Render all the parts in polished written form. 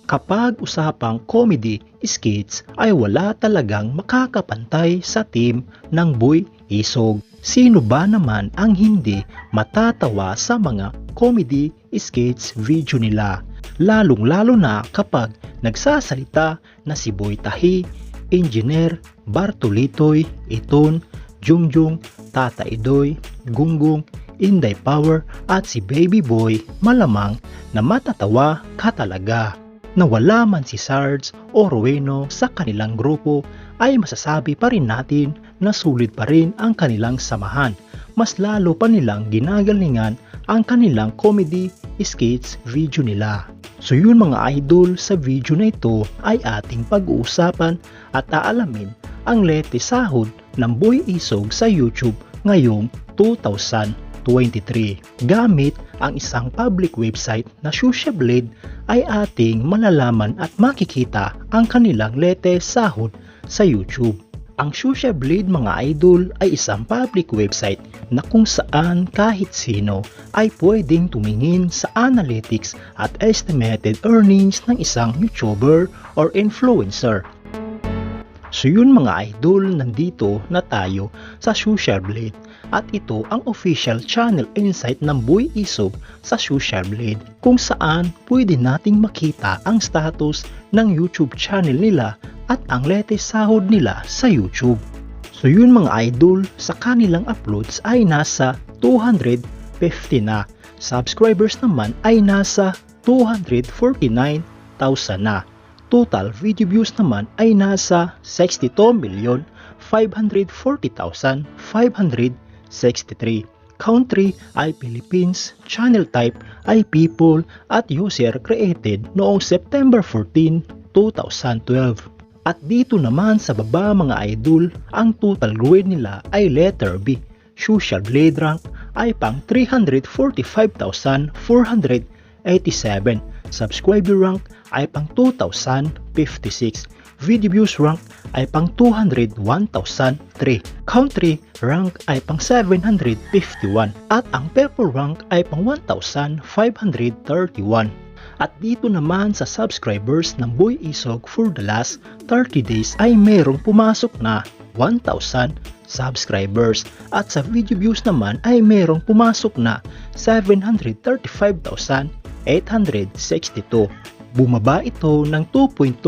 Kapag usapang comedy skits ay wala talagang makakapantay sa team ng Boy Isog. Sino ba naman ang hindi matatawa sa mga comedy skits video nila? Lalong-lalo na kapag nagsasalita na si Boy Tahi, Engineer Bartolitoy, Iton, Jungjung, Tata Idoy, Gunggong, Inday Power at si Baby Boy, malamang na matatawa ka talaga. Na wala man si Sarge o Roweno sa kanilang grupo ay masasabi pa rin natin na sulit pa rin ang kanilang samahan. Mas lalo pa nilang ginagalingan ang kanilang comedy skits video nila. So yun mga idol, sa video na ito ay ating pag-uusapan at aalamin ang latest sahod ng Boy Isog sa YouTube ngayong 2023. Gamit ang isang public website na Sociablade ay ating malalaman at makikita ang kanilang latest sahod sa YouTube. Ang Sociablade mga idol ay isang public website na kung saan kahit sino ay pwedeng tumingin sa analytics at estimated earnings ng isang YouTuber or influencer. So yun mga idol, nandito na tayo sa Sociablade at ito ang official channel insight ng Boy Isog sa Sociablade kung saan pwede nating makita ang status ng YouTube channel nila at ang latest sahod nila sa YouTube. So yun mga idol, sa kanilang uploads ay nasa 250 na. Subscribers naman ay nasa 249,000 na. Total video views naman ay nasa 62,540,563. Country ay Philippines, channel type ay people at user created noong September 14, 2012. At dito naman sa baba mga idol, ang total grade nila ay letter B. Sociablade rank ay pang 345,487. Subscriber rank ay pang 2,056. Video views rank ay pang 201,003. Country rank ay pang 751. At ang people rank ay pang 1,531. At dito naman sa subscribers ng Boy Isog for the last 30 days ay merong pumasok na 1,000 subscribers. At sa video views naman ay merong pumasok na 735,862. Bumaba ito ng 2.2%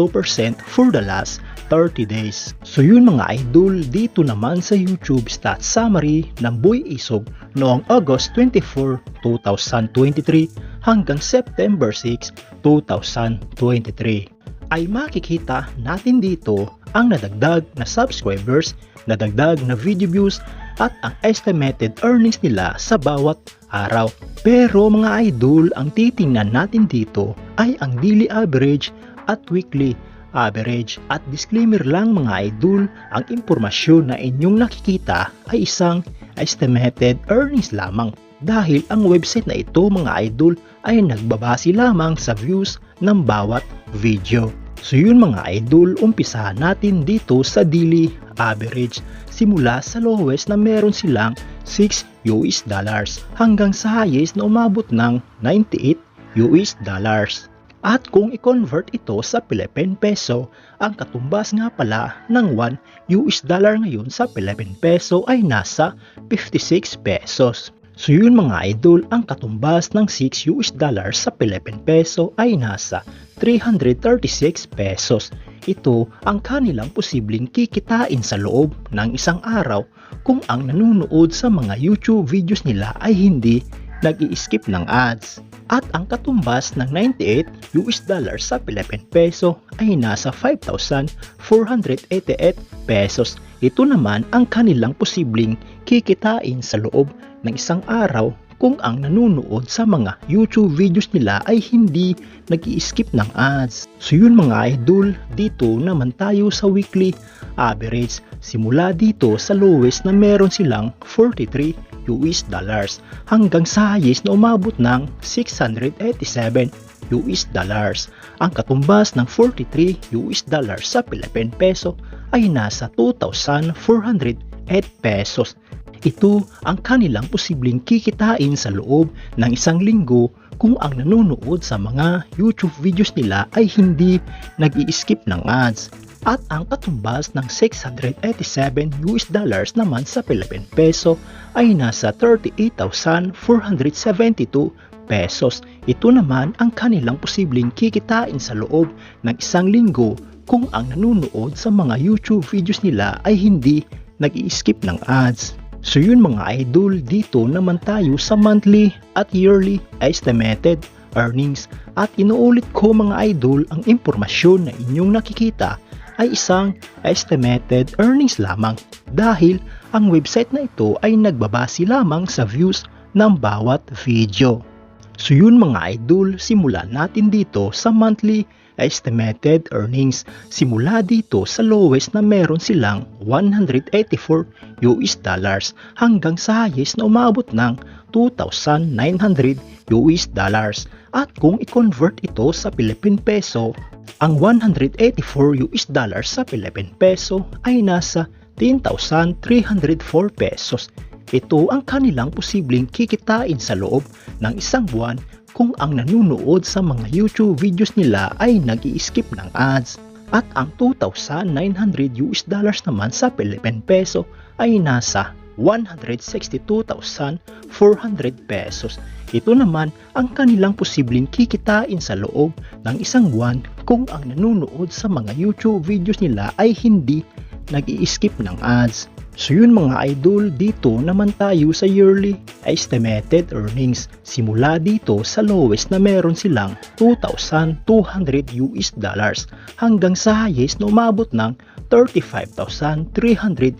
for the last 30 days. So yun mga idol, dito naman sa YouTube stats summary ng Boy Isog noong August 24, 2023 hanggang September 6, 2023 ay makikita natin dito ang nadagdag na subscribers, nadagdag na video views at ang estimated earnings nila sa bawat araw. Pero mga idol, ang titingnan natin dito ay ang daily average at weekly average. At disclaimer lang mga idol, ang impormasyon na inyong nakikita ay isang estimated earnings lamang. Dahil ang website na ito mga idol ay nagbabase lamang sa views ng bawat video. So yun mga idol, umpisahan natin dito sa daily average. Simula sa lowest na meron silang $6 hanggang sa highest na umabot ng $98. At kung i-convert ito sa Philippine Peso, ang katumbas nga pala ng $1 ngayon sa Philippine Peso ay nasa 56 pesos. So yun mga idol, ang katumbas ng $6 sa Philippine Peso ay nasa 336 pesos. Ito ang kanilang posibleng kikitain sa loob ng isang araw kung ang nanonood sa mga YouTube videos nila ay hindi nag-i-skip ng ads. At ang katumbas ng $98 sa Philippine Peso ay nasa 5,488 pesos. Ito naman ang kanilang posibleng kikitain sa loob ng isang araw kung ang nanonood sa mga YouTube videos nila ay hindi nag-i-skip ng ads. So yun mga idol, dito naman tayo sa weekly average. Simula dito sa lowest na meron silang $43 hanggang sa highest na umabot ng $687. Ang katumbas ng $43 sa Philippine Peso ay nasa 2,408 pesos. Ito ang kanilang posibleng kikitain sa loob ng isang linggo kung ang nanonood sa mga YouTube videos nila ay hindi nag-i-skip ng ads. At ang katumbas ng $687 naman sa Philippine peso ay nasa 38,472 pesos. Ito naman ang kanilang posibleng kikitain sa loob ng isang linggo kung ang nanonood sa mga YouTube videos nila ay hindi nag-i-skip ng ads. So yun mga idol, dito naman tayo sa monthly at yearly estimated earnings. At inuulit ko mga idol, ang impormasyon na inyong nakikita ay isang estimated earnings lamang dahil ang website na ito ay nagbabase lamang sa views ng bawat video. So yun mga idol, simulan natin dito sa monthly estimated earnings. Simula dito sa lowest na meron silang $184 hanggang sa highest na umabot ng $2,900. At kung i-convert ito sa Philippine peso, ang $184 sa Philippine peso ay nasa 10,304 pesos. Ito ang kanilang posibleng kikitain sa loob ng isang buwan kung ang nanonood sa mga YouTube videos nila ay nag-i-skip ng ads. At ang $2,900 naman sa Philippine peso ay nasa 162,400 pesos. Ito naman ang kanilang posibleng kikitain sa loob ng isang buwan kung ang nanonood sa mga YouTube videos nila ay hindi nag-i-skip ng ads. So yun mga idol, dito naman tayo sa yearly estimated earnings. Simula dito sa lowest na meron silang $2,200 hanggang sa highest na umabot ng $35,300.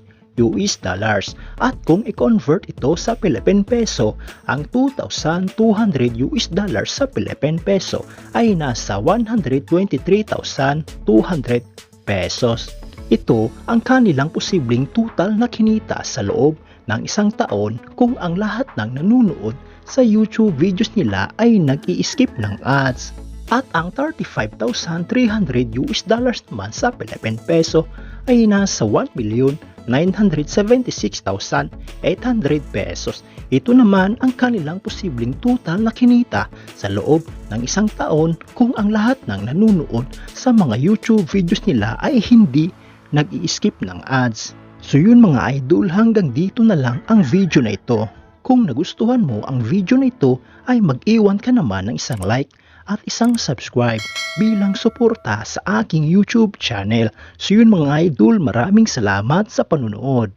At kung i-convert ito sa Philippine peso, ang $2,200 sa Philippine peso ay nasa 123,200 pesos. Ito ang kanilang posibleng total na kinita sa loob ng isang taon kung ang lahat ng nanonood sa YouTube videos nila ay nag-i-skip ng ads. At ang $35,300 naman sa Philippine peso ay nasa 1,976,800 pesos. Ito naman ang kanilang posibleng total na kinita sa loob ng isang taon kung ang lahat ng nanonood sa mga YouTube videos nila ay hindi nag-i-skip ng ads. So yun mga idol, hanggang dito na lang ang video na ito. Kung nagustuhan mo ang video na ito ay mag-iwan ka naman ng isang like at isang subscribe bilang suporta sa aking YouTube channel. So yun mga idol, maraming salamat sa panunood.